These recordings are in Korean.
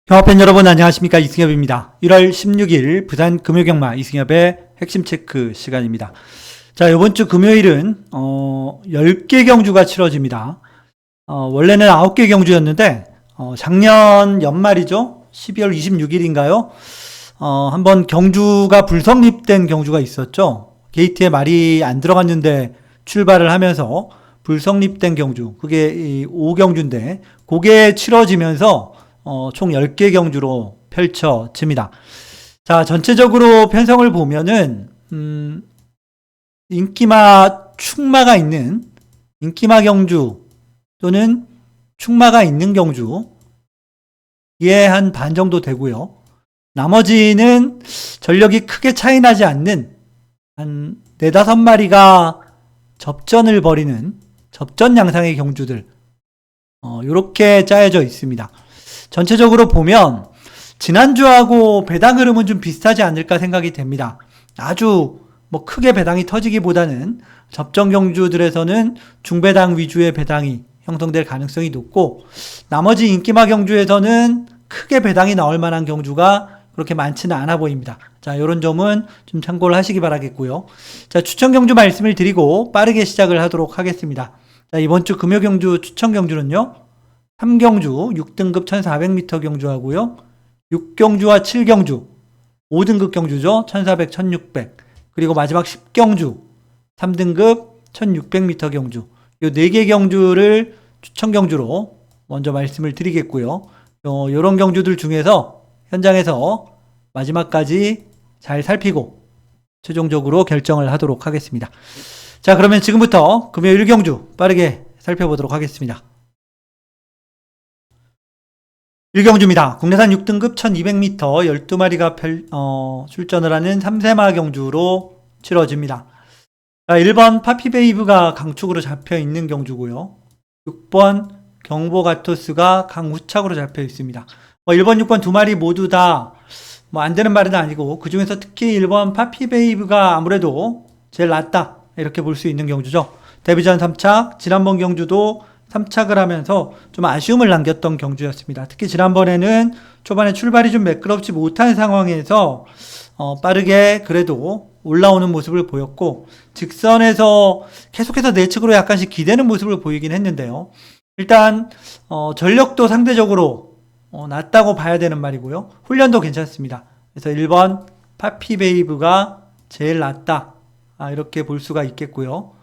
경합팬 여러분 안녕하십니까, 이승엽입니다. 1월 16일 부산 금요경마 이승엽의 핵심 체크 시간입니다. 자, 이번 주 금요일은 10개 경주가 치러집니다. 원래는 9개 경주였는데 작년 연말이죠. 12월 26일인가요? 한번 경주가 불성립된 경주가 있었죠. 게이트에 말이 안 들어갔는데 출발을 하면서 불성립된 경주, 그게 이 5경주인데 그게 치러지면서 총 10개 경주로 펼쳐집니다. 자, 전체적으로 편성을 보면은, 인기마, 충마가 있는, 인기마 경주 또는 충마가 있는 경주, 이에 한 반 정도 되고요. 나머지는 전력이 크게 차이 나지 않는 한 4-5마리가 접전을 벌이는 접전 양상의 경주들, 요렇게 짜여져 있습니다. 전체적으로 보면 지난주하고 배당 흐름은 좀 비슷하지 않을까 생각이 됩니다. 아주 크게 배당이 터지기보다는 접전 경주들에서는 중배당 위주의 배당이 형성될 가능성이 높고, 나머지 인기마 경주에서는 크게 배당이 나올 만한 경주가 그렇게 많지는 않아 보입니다. 자, 이런 점은 좀 참고를 하시기 바라겠고요. 자, 추천 경주 말씀을 드리고 빠르게 시작을 하도록 하겠습니다. 자, 이번 주 금요 경주 추천 경주는요, 3경주 6등급 1400m 경주하고요. 6경주와 7경주 5등급 경주죠. 1400, 1600. 그리고 마지막 10경주 3등급 1600m 경주. 요 4개 경주를 추천 경주로 먼저 말씀을 드리겠고요. 요런 경주들 중에서 현장에서 마지막까지 잘 살피고 최종적으로 결정을 하도록 하겠습니다. 자, 그러면 지금부터 금요일 경주 빠르게 살펴보도록 하겠습니다. 1경주입니다. 국내산 6등급 1200m 12마리가 출전을 하는 3세마 경주로 치러집니다. 자, 1번 파피베이브가 강축으로 잡혀 있는 경주고요. 6번 경보가토스가 강우착으로 잡혀 있습니다. 1번, 6번 두 마리 모두 다 안 되는 말은 아니고, 그 중에서 특히 1번 파피베이브가 아무래도 제일 낫다, 이렇게 볼 수 있는 경주죠. 데뷔전 3착, 지난번 경주도 3착을 하면서 좀 아쉬움을 남겼던 경주였습니다. 특히 지난번에는 초반에 출발이 좀 매끄럽지 못한 상황에서 빠르게 그래도 올라오는 모습을 보였고, 직선에서 계속해서 내측으로 약간씩 기대는 모습을 보이긴 했는데요. 일단 전력도 상대적으로 낮다고 봐야 되는 말이고요. 훈련도 괜찮습니다. 그래서 1번 파피베이브가 제일 낫다, 이렇게 볼 수가 있겠고요.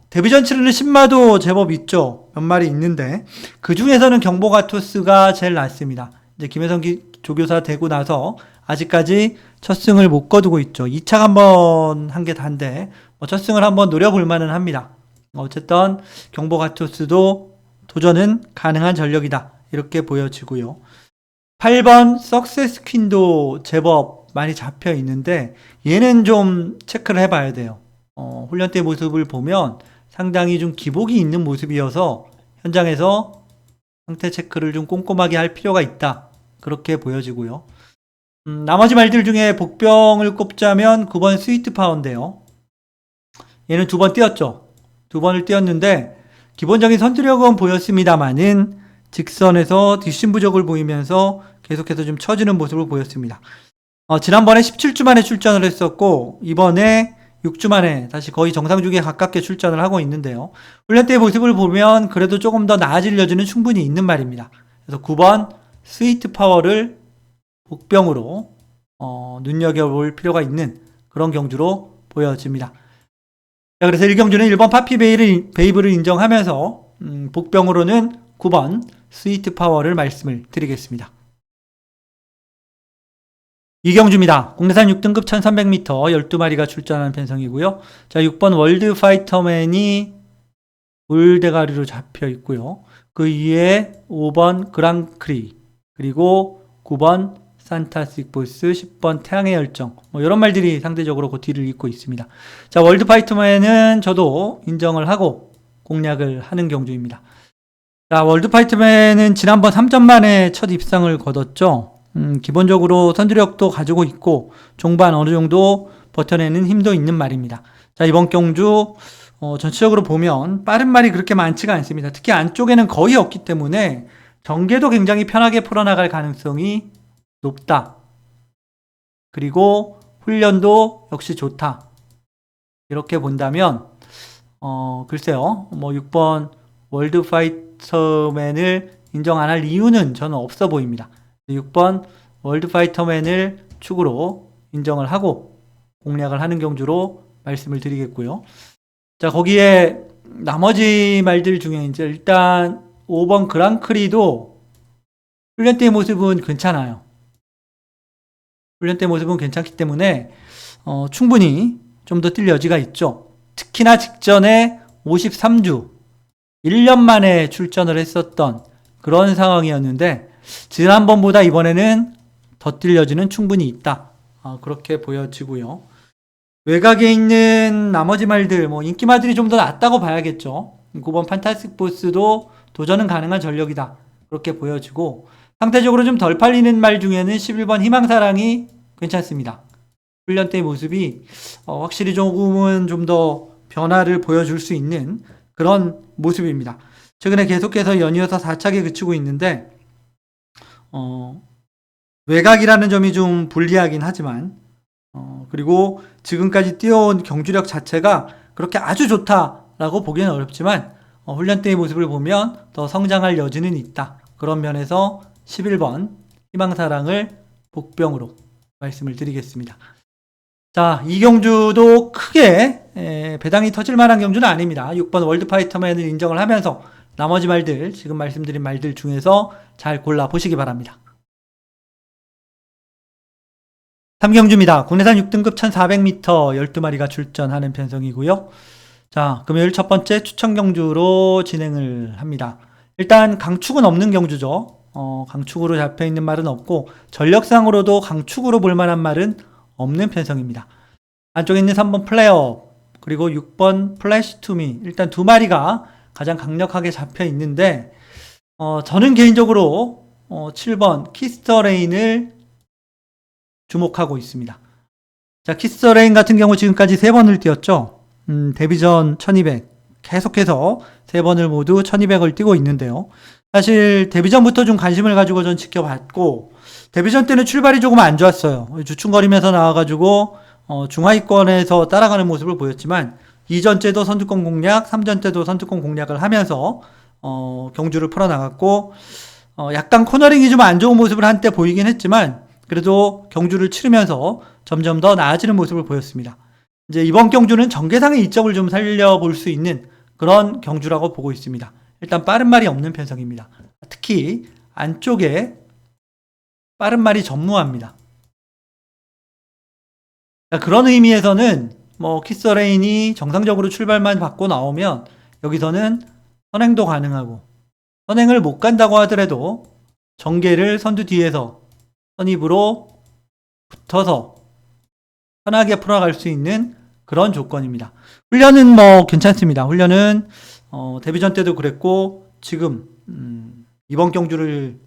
데뷔전 치르는 신마도 제법 있죠. 몇 마리 있는데 그 중에서는 경보가토스가 제일 낫습니다. 이제 김혜성 조교사 되고 나서 아직까지 첫 승을 못 거두고 있죠. 2착 한번 한 게 단데 첫 승을 한번 노려볼 만은 합니다. 어쨌든 경보가토스도 도전은 가능한 전력이다, 이렇게 보여지고요. 8번 석세스 퀸도 제법 많이 잡혀 있는데 얘는 좀 체크를 해봐야 돼요. 훈련 때 모습을 보면 상당히 좀 기복이 있는 모습이어서 현장에서 상태 체크를 좀 꼼꼼하게 할 필요가 있다, 그렇게 보여지고요. 나머지 말들 중에 복병을 꼽자면 9번 스위트 파워인데요. 얘는 2번 뛰었죠. 2번을 뛰었는데 기본적인 선두력은 보였습니다만은 직선에서 뒷심 부족을 보이면서 계속해서 좀 처지는 모습을 보였습니다. 지난번에 17주 만에 출전을 했었고, 이번에 6주 만에 다시 거의 정상 주기에 가깝게 출전을 하고 있는데요. 훈련 때 모습을 보면 그래도 조금 더 나아질 여지는 충분히 있는 말입니다. 그래서 9번 스위트 파워를 복병으로 눈여겨볼 필요가 있는 그런 경주로 보여집니다. 자, 그래서 1경주는 1번 파피베이브를 인정하면서 복병으로는 9번 스위트 파워를 말씀을 드리겠습니다. 2경주입니다. 국내산 6등급 1300m 12마리가 출전하는 편성이고요. 자, 6번 월드 파이터맨이 돌대가리로 잡혀 있고요. 그 이에 5번 그랑크리, 그리고 9번 산타식보스, 10번 태양의 열정, 이런 말들이 상대적으로 그 뒤를 잇고 있습니다. 자, 월드 파이터맨은 저도 인정을 하고 공략을 하는 경주입니다. 자, 월드 파이터맨은 지난번 3전 만에 첫 입상을 거뒀죠. 기본적으로 선두력도 가지고 있고 종반 어느 정도 버텨내는 힘도 있는 말입니다. 자, 이번 경주 전체적으로 보면 빠른 말이 그렇게 많지가 않습니다. 특히 안쪽에는 거의 없기 때문에 전개도 굉장히 편하게 풀어나갈 가능성이 높다. 그리고 훈련도 역시 좋다. 이렇게 본다면 글쎄요. 뭐 6번 월드파이터맨을 인정 안 할 이유는 저는 없어 보입니다. 6번 월드파이터맨을 축으로 인정을 하고 공략을 하는 경주로 말씀을 드리겠고요. 자, 거기에 나머지 말들 중에 이제 일단 5번 그랑크리도 훈련 때의 모습은 괜찮아요. 훈련 때 모습은 괜찮기 때문에 충분히 좀 더 뛸 여지가 있죠. 특히나 직전에 53주 1년 만에 출전을 했었던 그런 상황이었는데 지난번보다 이번에는 더 뛸 여지는 충분히 있다. 그렇게 보여지고요. 외곽에 있는 나머지 말들, 뭐 인기말들이 좀 더 낫다고 봐야겠죠. 9번 판타스틱 보스도 도전은 가능한 전력이다. 그렇게 보여지고 상대적으로 좀 덜 팔리는 말 중에는 11번 희망사랑이 괜찮습니다. 훈련 때의 모습이 확실히 조금은 좀 더 변화를 보여줄 수 있는 그런 모습입니다. 최근에 계속해서 연이어서 4착에 그치고 있는데 외곽이라는 점이 좀 불리하긴 하지만 그리고 지금까지 뛰어온 경주력 자체가 그렇게 아주 좋다라고 보기는 어렵지만 훈련 때의 모습을 보면 더 성장할 여지는 있다. 그런 면에서 11번 희망사랑을 복병으로 말씀을 드리겠습니다. 자, 이 경주도 크게 배당이 터질 만한 경주는 아닙니다. 6번 월드파이터맨을 인정을 하면서 나머지 말들, 지금 말씀드린 말들 중에서 잘 골라 보시기 바랍니다. 3경주입니다. 국내산 6등급 1400m 12마리가 출전하는 편성이고요. 자, 금요일 첫 번째 추천 경주로 진행을 합니다. 일단 강축은 없는 경주죠. 강축으로 잡혀있는 말은 없고 전력상으로도 강축으로 볼만한 말은 없는 편성입니다. 안쪽에 있는 3번 플레이어 그리고 6번 플래시 투미 일단 두 마리가 가장 강력하게 잡혀 있는데 저는 개인적으로 7번 키스터레인을 주목하고 있습니다. 자, 키스터레인 같은 경우 지금까지 3번을 뛰었죠. 데뷔전 1200 계속해서 3번을 모두 1200을 뛰고 있는데요. 사실 데뷔전부터 좀 관심을 가지고 전 지켜봤고 데뷔전 때는 출발이 조금 안 좋았어요. 주춤거리면서 나와가지고 중하위권에서 따라가는 모습을 보였지만 2전째도 선두권 공략, 3전 때도 선두권 공략을 하면서 경주를 풀어나갔고 약간 코너링이 좀 안 좋은 모습을 한때 보이긴 했지만 그래도 경주를 치르면서 점점 더 나아지는 모습을 보였습니다. 이제 이번 경주는 전개상의 이점을 좀 살려볼 수 있는 그런 경주라고 보고 있습니다. 일단 빠른 말이 없는 편성입니다. 특히 안쪽에 빠른 말이 전무합니다. 그런 의미에서는 뭐 키스레인이 정상적으로 출발만 받고 나오면 여기서는 선행도 가능하고 선행을 못 간다고 하더라도 전개를 선두 뒤에서 선입으로 붙어서 편하게 풀어갈 수 있는 그런 조건입니다. 훈련은 뭐 괜찮습니다. 훈련은 데뷔전 때도 그랬고 지금 이번 경주를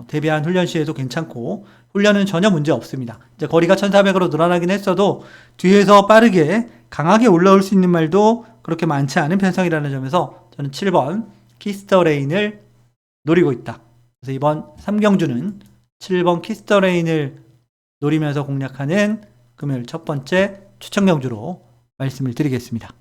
대비한 훈련 시에도 괜찮고 훈련은 전혀 문제 없습니다. 이제 거리가 1400으로 늘어나긴 했어도 뒤에서 빠르게 강하게 올라올 수 있는 말도 그렇게 많지 않은 편성이라는 점에서 저는 7번 키스터레인을 노리고 있다. 그래서 이번 3경주는 7번 키스터레인을 노리면서 공략하는 금요일 첫 번째 추천 경주로 말씀을 드리겠습니다.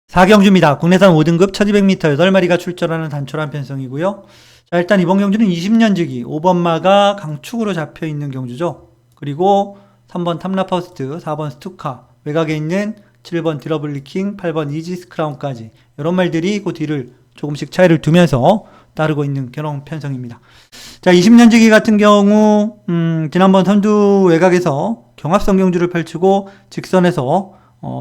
4경주입니다. 국내산 5등급 1200m 8마리가 출전하는 단촐한 편성이고요. 자, 일단 이번 경주는 20년지기 5번마가 강축으로 잡혀있는 경주죠. 그리고 3번 탐라퍼스트, 4번 스투카, 외곽에 있는 7번 디러블리킹, 8번 이지스 크라운까지 이런 말들이 그 뒤를 조금씩 차이를 두면서 따르고 있는 그런 편성입니다. 자, 20년지기 같은 경우 지난번 선두 외곽에서 경합성 경주를 펼치고 직선에서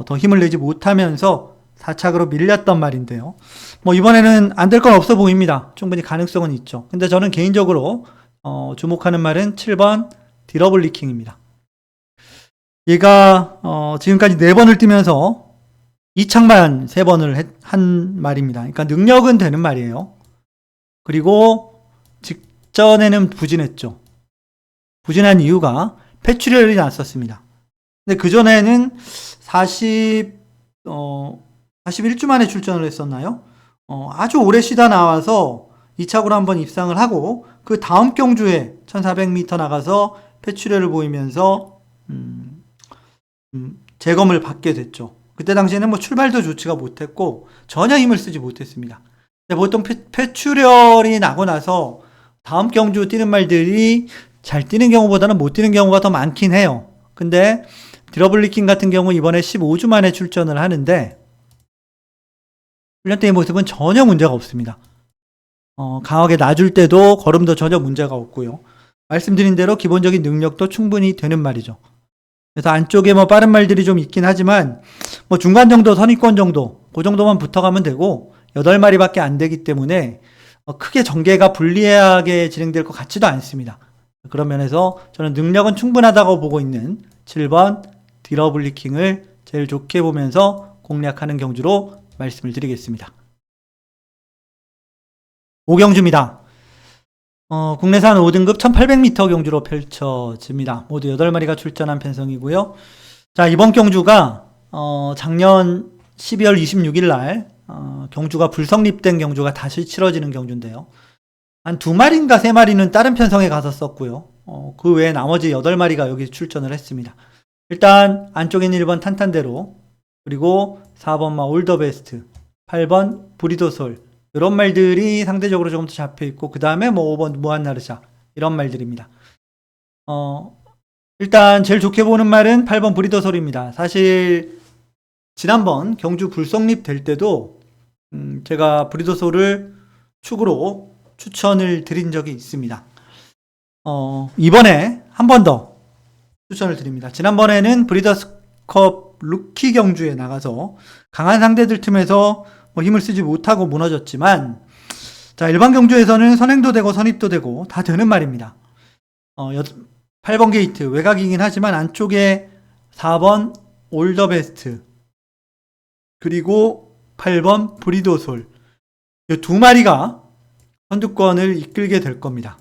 더 힘을 내지 못하면서 4착으로 밀렸던 말인데요. 뭐 이번에는 안 될 건 없어 보입니다. 충분히 가능성은 있죠. 근데 저는 개인적으로 주목하는 말은 7번 디러블리킹입니다. 얘가 지금까지 4번을 뛰면서 2착만 3번을 한 말입니다. 그러니까 능력은 되는 말이에요. 그리고 직전에는 부진했죠. 부진한 이유가 폐출혈이 났었습니다. 근데 그전에는 41주 만에 출전을 했었나요? 아주 오래 쉬다 나와서 2차구로 한번 입상을 하고 그 다음 경주에 1400m 나가서 폐출혈을 보이면서 재검을 받게 됐죠. 그때 당시에는 뭐 출발도 좋지가 못했고 전혀 힘을 쓰지 못했습니다. 근데 보통 폐출혈이 나고 나서 다음 경주 뛰는 말들이 잘 뛰는 경우보다는 못 뛰는 경우가 더 많긴 해요. 근데 드러블리킹 같은 경우 이번에 15주 만에 출전을 하는데 훈련 때의 모습은 전혀 문제가 없습니다. 강하게 놔줄 때도 걸음도 전혀 문제가 없고요. 말씀드린 대로 기본적인 능력도 충분히 되는 말이죠. 그래서 안쪽에 뭐 빠른 말들이 좀 있긴 하지만 뭐 중간 정도 선입권 정도 그 정도만 붙어가면 되고 8마리밖에 안 되기 때문에 크게 전개가 불리하게 진행될 것 같지도 않습니다. 그런 면에서 저는 능력은 충분하다고 보고 있는 7번 드러블리킹을 제일 좋게 보면서 공략하는 경주로 말씀을 드리겠습니다. 5경주입니다. 국내산 5등급 1800m 경주로 펼쳐집니다. 모두 8마리가 출전한 편성이고요. 자, 이번 경주가 작년 12월 26일 날 경주가 불성립된 경주가 다시 치러지는 경주인데요. 한 2마리인가 3마리는 다른 편성에 가서 썼고요. 그 외에 나머지 8마리가 여기 출전을 했습니다. 일단 안쪽에 있는 1번 탄탄대로, 그리고 4번 올더베스트, 8번 브리도솔, 이런 말들이 상대적으로 조금 더 잡혀있고, 그 다음에 뭐 5번 무한나르샤, 이런 말들입니다. 일단 제일 좋게 보는 말은 8번 브리더솔입니다. 사실 지난번 경주 불성립 될 때도 제가 브리더솔을 축으로 추천을 드린 적이 있습니다. 이번에 한 번 더 추천을 드립니다. 지난번에는 브리더스컵 루키 경주에 나가서 강한 상대들 틈에서 뭐 힘을 쓰지 못하고 무너졌지만, 자, 일반 경주에서는 선행도 되고 선입도 되고 다 되는 말입니다. 8번 게이트 외곽이긴 하지만 안쪽에 4번 올더베스트, 그리고 8번 브리도솔, 이 2마리가 선두권을 이끌게 될 겁니다.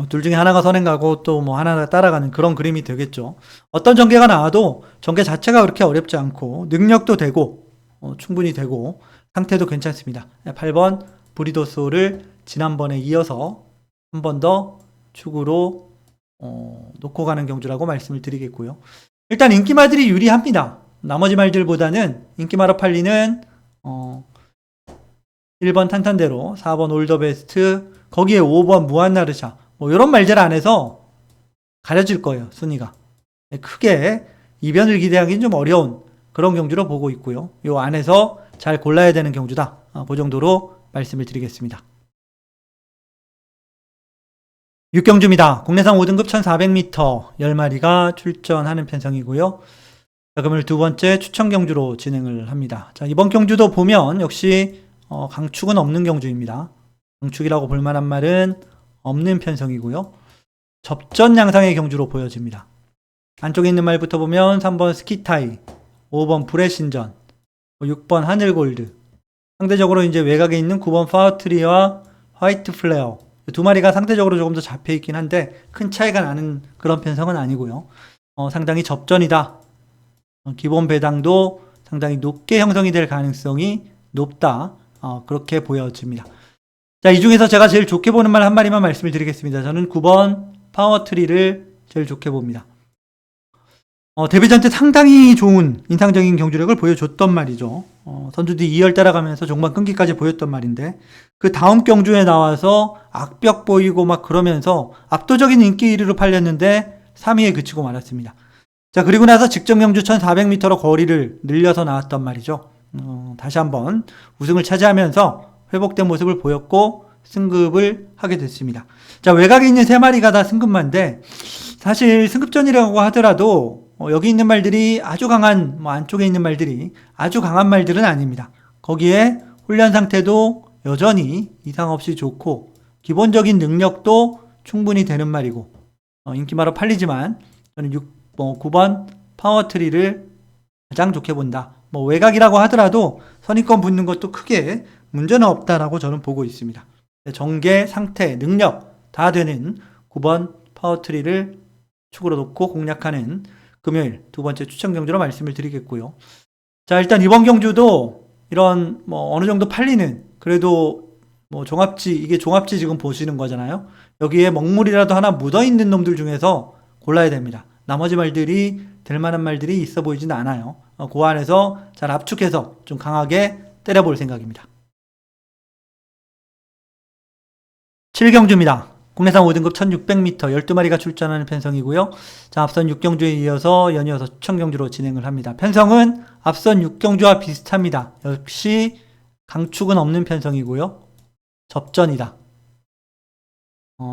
둘 중에 하나가 선행 가고 또 뭐 하나가 따라가는 그런 그림이 되겠죠. 어떤 전개가 나와도 전개 자체가 그렇게 어렵지 않고 능력도 되고 충분히 되고 상태도 괜찮습니다. 8번 브리도솔을 지난번에 이어서 한 번 더 축으로 놓고 가는 경주라고 말씀을 드리겠고요. 일단 인기말들이 유리합니다. 나머지 말들보다는 인기말로 팔리는 1번 탄탄대로, 4번 올더베스트, 거기에 5번 무한나르샤, 뭐 이런 말들 안에서 가려질 거예요, 순위가. 크게 이변을 기대하기는 좀 어려운 그런 경주로 보고 있고요. 이 안에서 잘 골라야 되는 경주다. 그 정도로 말씀을 드리겠습니다. 6경주입니다. 국내산 5등급 1400m 10마리가 출전하는 편성이고요. 자, 그러면 두 번째 추천 경주로 진행을 합니다. 자, 이번 경주도 보면 역시 강축은 없는 경주입니다. 강축이라고 볼 만한 말은 없는 편성이고요. 접전 양상의 경주로 보여집니다. 안쪽에 있는 말부터 보면 3번 스키타이, 5번 브레신전, 6번 하늘골드, 상대적으로 이제 외곽에 있는 9번 파워트리와 화이트 플레어, 2마리가 상대적으로 조금 더 잡혀있긴 한데 큰 차이가 나는 그런 편성은 아니고요. 상당히 접전이다. 기본 배당도 상당히 높게 형성이 될 가능성이 높다. 그렇게 보여집니다. 자, 이 중에서 제가 제일 좋게 보는 말 한 마리만 말씀을 드리겠습니다. 저는 9번 파워트리를 제일 좋게 봅니다. 데뷔전 때 상당히 좋은 인상적인 경주력을 보여줬던 말이죠. 선두뒤 2열 따라가면서 종반 끊기까지 보였던 말인데, 그 다음 경주에 나와서 악벽 보이고 막 그러면서 압도적인 인기 1위로 팔렸는데 3위에 그치고 말았습니다. 자, 그리고 나서 직전 경주 1400m로 거리를 늘려서 나왔단 말이죠. 다시 한번 우승을 차지하면서 회복된 모습을 보였고 승급을 하게 됐습니다. 자, 외곽에 있는 3마리가 다 승급마인데, 사실 승급전이라고 하더라도 여기 있는 말들이 아주 강한, 안쪽에 있는 말들이 아주 강한 말들은 아닙니다. 거기에 훈련 상태도 여전히 이상 없이 좋고 기본적인 능력도 충분히 되는 말이고, 인기말로 팔리지만 저는 9번 파워트리를 가장 좋게 본다. 외곽이라고 하더라도 선입권 붙는 것도 크게 문제는 없다라고 저는 보고 있습니다. 전개, 상태, 능력 다 되는 9번 파워트리를 축으로 놓고 공략하는 금요일 두 번째 추천 경주로 말씀을 드리겠고요. 자, 일단 이번 경주도 이런 뭐 어느 정도 팔리는 그래도 뭐 종합지 이게 종합지 지금 보시는 거잖아요. 여기에 먹물이라도 하나 묻어 있는 놈들 중에서 골라야 됩니다. 나머지 말들이 될 만한 말들이 있어 보이지는 않아요. 그 안에서 잘 압축해서 좀 강하게 때려볼 생각입니다. 7경주입니다. 국내산 5등급 1600m 12마리가 출전하는 편성이고요. 자, 앞선 6경주에 이어서 연이어서 추천경주로 진행을 합니다. 편성은 앞선 6경주와 비슷합니다. 역시 강축은 없는 편성이고요. 접전이다.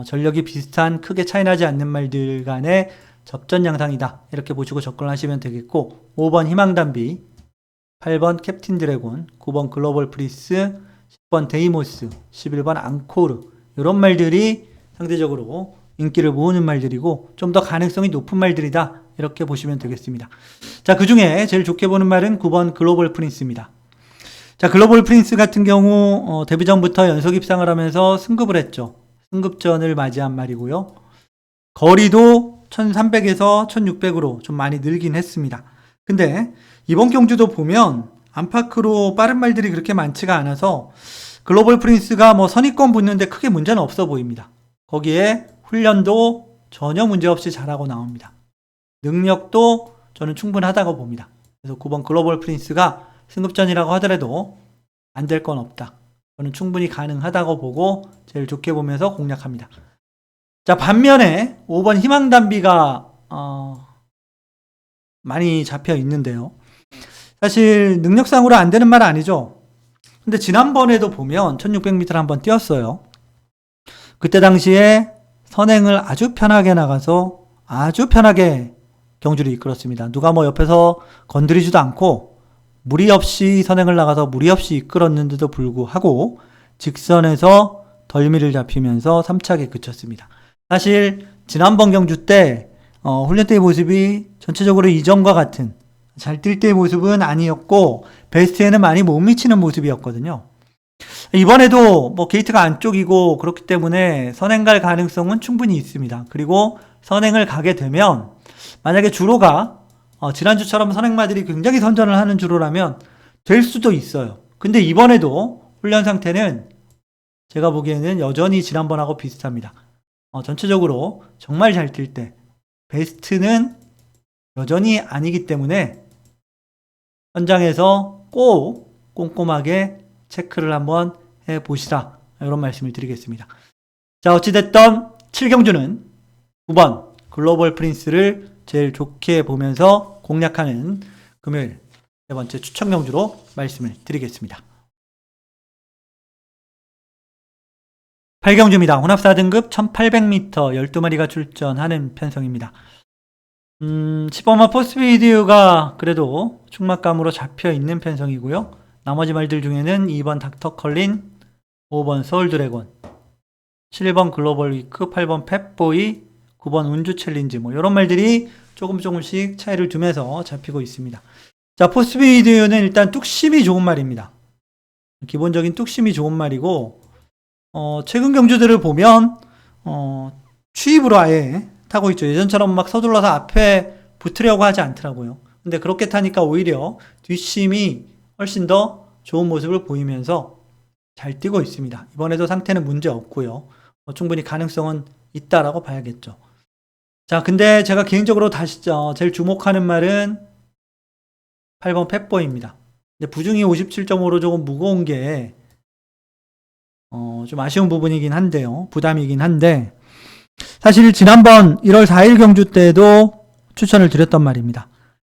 전력이 비슷한 크게 차이나지 않는 말들 간의 접전 양상이다. 이렇게 보시고 접근하시면 되겠고 5번 희망담비, 8번 캡틴 드래곤, 9번 글로벌 프리스, 10번 데이모스, 11번 앙코르 이런 말들이 상대적으로 인기를 모으는 말들이고 좀 더 가능성이 높은 말들이다. 이렇게 보시면 되겠습니다. 자, 그 중에 제일 좋게 보는 말은 9번 글로벌 프린스입니다. 자, 글로벌 프린스 같은 경우 데뷔 전부터 연속 입상을 하면서 승급을 했죠. 승급전을 맞이한 말이고요. 거리도 1300에서 1600으로 좀 많이 늘긴 했습니다. 근데 이번 경주도 보면 안팎으로 빠른 말들이 그렇게 많지가 않아서 글로벌 프린스가 뭐 선입권 붙는데 크게 문제는 없어 보입니다. 거기에 훈련도 전혀 문제없이 잘하고 나옵니다. 능력도 저는 충분하다고 봅니다. 그래서 9번 글로벌 프린스가 승급전이라고 하더라도 안 될 건 없다. 저는 충분히 가능하다고 보고 제일 좋게 보면서 공략합니다. 자, 반면에 5번 희망담비가 많이 잡혀 있는데요. 사실 능력상으로 안 되는 말 아니죠. 근데 지난번에도 보면 1600m를 한번 뛰었어요. 그때 당시에 선행을 아주 편하게 나가서 아주 편하게 경주를 이끌었습니다. 누가 뭐 옆에서 건드리지도 않고 무리 없이 선행을 나가서 무리 없이 이끌었는데도 불구하고 직선에서 덜미를 잡히면서 3착에 그쳤습니다. 사실 지난번 경주 때 훈련 때의 모습이 전체적으로 이전과 같은 잘 뛸 때의 모습은 아니었고 베스트에는 많이 못 미치는 모습이었거든요. 이번에도 뭐 게이트가 안쪽이고 그렇기 때문에 선행 갈 가능성은 충분히 있습니다. 그리고 선행을 가게 되면 만약에 주로가 지난주처럼 선행마들이 굉장히 선전을 하는 주로라면 될 수도 있어요. 근데 이번에도 훈련 상태는 제가 보기에는 여전히 지난번하고 비슷합니다. 전체적으로 정말 잘 뛸 때 베스트는 여전히 아니기 때문에 현장에서 꼭 꼼꼼하게 체크를 한번 해보시라 이런 말씀을 드리겠습니다. 자, 어찌됐던 7경주는 9번 글로벌 프린스를 제일 좋게 보면서 공략하는 금요일 세 번째 추천경주로 말씀을 드리겠습니다. 8경주입니다. 혼합 4등급 1800m 12마리가 출전하는 편성입니다. 10번마 포스비디오가 그래도 충막감으로 잡혀 있는 편성이고요. 나머지 말들 중에는 2번 닥터 컬린, 5번 서울 드래곤, 7번 글로벌 위크, 8번 팻보이, 9번 운주 챌린지 뭐 이런 말들이 조금씩 차이를 두면서 잡히고 있습니다. 자, 포스비디오는 일단 뚝심이 좋은 말입니다. 기본적인 뚝심이 좋은 말이고 최근 경주들을 보면 추입으로 아예 타고 있죠. 예전처럼 막 서둘러서 앞에 붙으려고 하지 않더라고요. 근데 그렇게 타니까 오히려 뒷심이 훨씬 더 좋은 모습을 보이면서 잘 뛰고 있습니다. 이번에도 상태는 문제 없고요. 충분히 가능성은 있다라고 봐야겠죠. 자, 근데 제가 개인적으로 다시 제일 주목하는 말은 8번 팻보이입니다. 근데 부중이 57.5로 조금 무거운 게 좀 아쉬운 부분이긴 한데요. 부담이긴 한데 사실 지난번 1월 4일 경주 때도 추천을 드렸던 말입니다.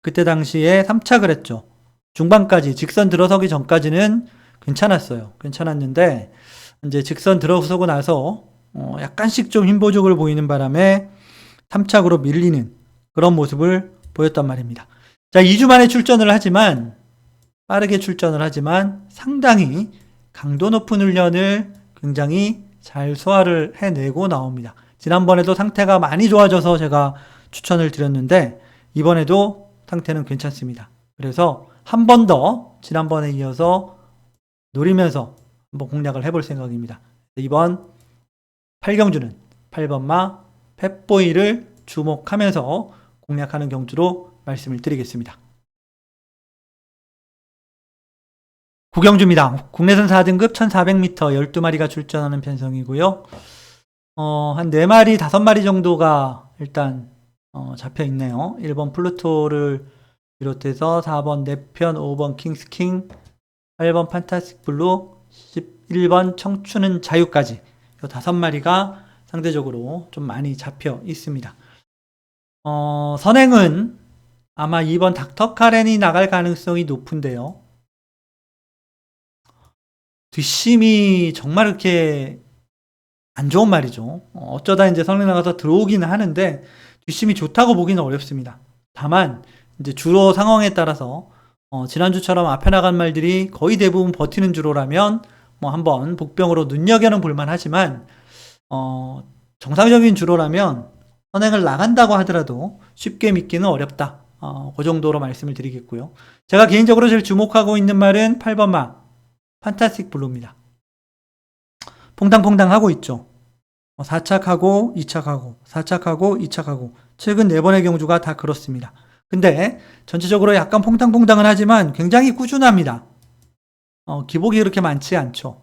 그때 당시에 3착을 했죠. 중반까지 직선 들어서기 전까지는 괜찮았어요. 괜찮았는데 이제 직선 들어서고 나서 약간씩 좀 힘 부족을 보이는 바람에 3착으로 밀리는 그런 모습을 보였단 말입니다. 자, 2주 만에 출전을 하지만 빠르게 출전을 하지만 상당히 강도 높은 훈련을 굉장히 잘 소화를 해내고 나옵니다. 지난번에도 상태가 많이 좋아져서 제가 추천을 드렸는데 이번에도 상태는 괜찮습니다. 그래서 한 번 더 지난번에 이어서 노리면서 한번 공략을 해볼 생각입니다. 이번 8경주는 8번마 팻보이를 주목하면서 공략하는 경주로 말씀을 드리겠습니다. 구경주입니다. 국내선 4등급 1400m 12마리가 출전하는 편성이고요. 한 4마리, 5마리 정도가 일단 잡혀 있네요. 1번 플루토를 비롯해서 4번 내편, 5번 킹스킹, 8번 판타스틱 블루, 11번 청춘은 자유까지 이 5마리가 상대적으로 좀 많이 잡혀 있습니다. 선행은 아마 2번 닥터 카렌이 나갈 가능성이 높은데요. 뒷심이 정말 그렇게 안 좋은 말이죠. 어쩌다 이제 선행 나가서 들어오기는 하는데 뒷심이 좋다고 보기는 어렵습니다. 다만 이제 주로 상황에 따라서 지난주처럼 앞에 나간 말들이 거의 대부분 버티는 주로라면 뭐 한번 복병으로 눈여겨는 볼만 하지만 정상적인 주로라면 선행을 나간다고 하더라도 쉽게 믿기는 어렵다. 그 정도로 말씀을 드리겠고요. 제가 개인적으로 제일 주목하고 있는 말은 8번 마 판타스틱 블루입니다. 퐁당퐁당 하고 있죠. 4착하고 2착하고 4착하고 2착하고 최근 4번의 경주가 다 그렇습니다. 근데 전체적으로 약간 퐁당퐁당은 하지만 굉장히 꾸준합니다. 기복이 그렇게 많지 않죠.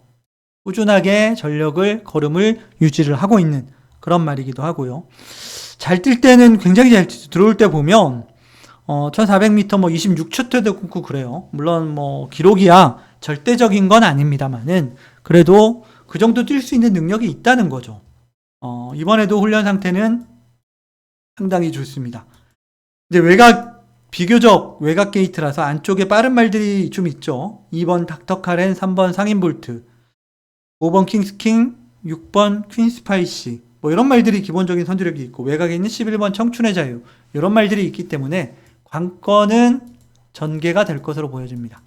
꾸준하게 전력을 걸음을 유지를 하고 있는 그런 말이기도 하고요. 잘 뛸 때는 굉장히 잘 들어올 때 보면 1400m 뭐 26초 때도 끊고 그래요. 물론 뭐 기록이야 절대적인 건 아닙니다만은 그래도 그 정도 뛸 수 있는 능력이 있다는 거죠. 이번에도 훈련 상태는 상당히 좋습니다. 근데 비교적 외곽 게이트라서 안쪽에 빠른 말들이 좀 있죠. 2번 닥터 카렌, 3번 상인볼트, 5번 킹스킹, 6번 퀸스파이시 뭐 이런 말들이 기본적인 선두력이 있고 외곽에 있는 11번 청춘의 자유 이런 말들이 있기 때문에 관건은 전개가 될 것으로 보여집니다.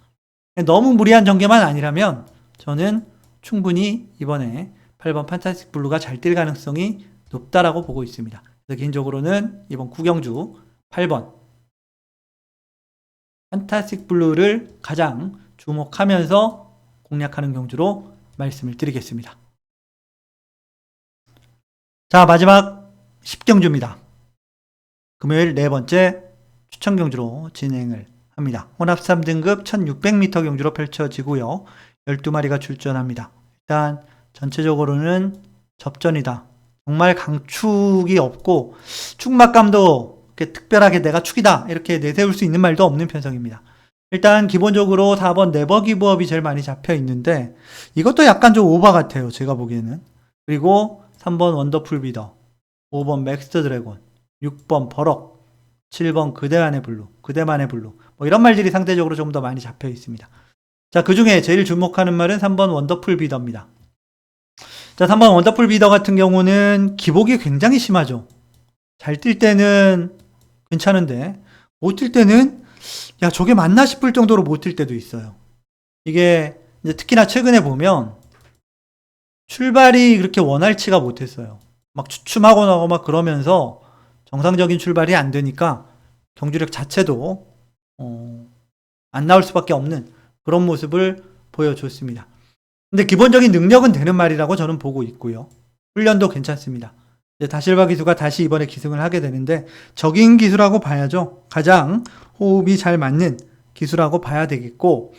너무 무리한 전개만 아니라면 저는 충분히 이번에 8번 판타스틱 블루가 잘 뛸 가능성이 높다라고 보고 있습니다. 그래서 개인적으로는 이번 구경주 8번 판타스틱 블루를 가장 주목하면서 공략하는 경주로 말씀을 드리겠습니다. 자, 마지막 10경주입니다. 금요일 4번째 추천 경주로 진행을 합니다. 혼합 3등급 1600m 경주로 펼쳐지고요. 12마리가 출전합니다. 일단 전체적으로는 접전이다. 정말 강축이 없고 축막감도 이렇게 특별하게 내가 축이다 이렇게 내세울 수 있는 말도 없는 편성입니다. 일단 기본적으로 4번 네버 기브업이 제일 많이 잡혀 있는데 이것도 약간 좀 오바 같아요. 제가 보기에는. 그리고 3번 원더풀 비더, 5번 맥스 드래곤, 6번 버럭, 7번 그대만의 블루 뭐 이런 말들이 상대적으로 좀 더 많이 잡혀 있습니다. 자, 그 중에 제일 주목하는 말은 3번 원더풀 비더입니다. 자, 3번 원더풀 비더 같은 경우는 기복이 굉장히 심하죠. 잘 뛸 때는 괜찮은데 못 뛸 때는 야 저게 맞나 싶을 정도로 못 뛸 때도 있어요. 이게 이제 특히나 최근에 보면 출발이 그렇게 원활치가 못했어요. 막 주춤하고 나고 막 그러면서 정상적인 출발이 안 되니까 경주력 자체도 안 나올 수밖에 없는 그런 모습을 보여줬습니다. 근데 기본적인 능력은 되는 말이라고 저는 보고 있고요. 훈련도 괜찮습니다. 이제 다실바 기수가 다시 이번에 기승을 하게 되는데 적인 기수라고 봐야죠. 가장 호흡이 잘 맞는 기수라고 봐야 되겠고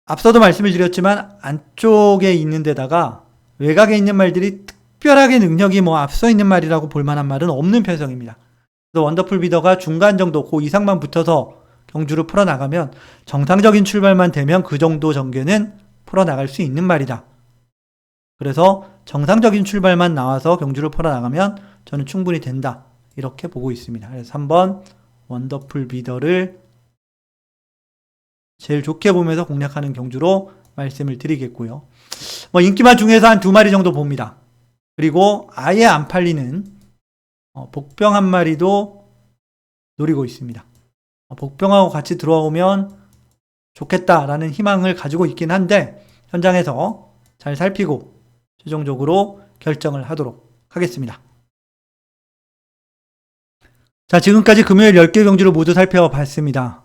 앞서도 말씀을 드렸지만 안쪽에 있는 데다가 외곽에 있는 말들이 특별하게 능력이 뭐 앞서 있는 말이라고 볼 만한 말은 없는 편성입니다. 그래서 원더풀 비더가 중간 정도 그 이상만 붙어서 경주를 풀어나가면 정상적인 출발만 되면 그 정도 전개는 풀어나갈 수 있는 말이다. 그래서 정상적인 출발만 나와서 경주를 풀어나가면 저는 충분히 된다. 이렇게 보고 있습니다. 그래서 3번 원더풀 비더를 제일 좋게 보면서 공략하는 경주로 말씀을 드리겠고요. 뭐 인기만 중에서 한 2마리 정도 봅니다. 그리고 아예 안 팔리는 복병 한 마리도 노리고 있습니다. 복병하고 같이 들어오면 좋겠다라는 희망을 가지고 있긴 한데 현장에서 잘 살피고 최종적으로 결정을 하도록 하겠습니다. 자, 지금까지 금요일 10개 경주를 모두 살펴봤습니다.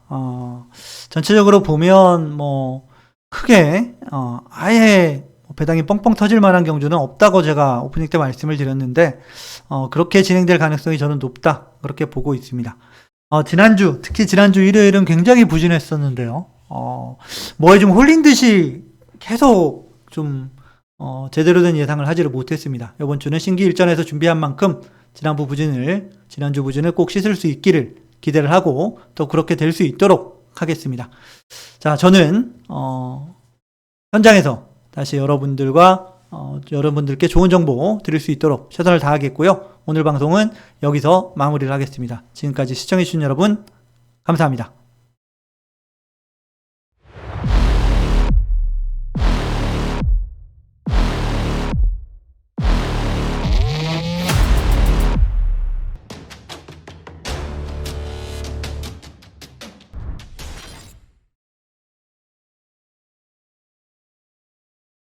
전체적으로 보면 뭐 크게 아예 배당이 뻥뻥 터질 만한 경주는 없다고 제가 오프닝 때 말씀을 드렸는데 그렇게 진행될 가능성이 저는 높다 그렇게 보고 있습니다. 특히 지난주 일요일은 굉장히 부진했었는데요. 뭐에 좀 홀린 듯이 계속 좀, 제대로 된 예상을 하지를 못했습니다. 이번 주는 신기 일전에서 준비한 만큼 지난주 부진을 꼭 씻을 수 있기를 기대를 하고 또 그렇게 될 수 있도록 하겠습니다. 자, 저는, 현장에서 다시 여러분들께 좋은 정보 드릴 수 있도록 최선을 다하겠고요. 오늘 방송은 여기서 마무리를 하겠습니다. 지금까지 시청해주신 여러분, 감사합니다.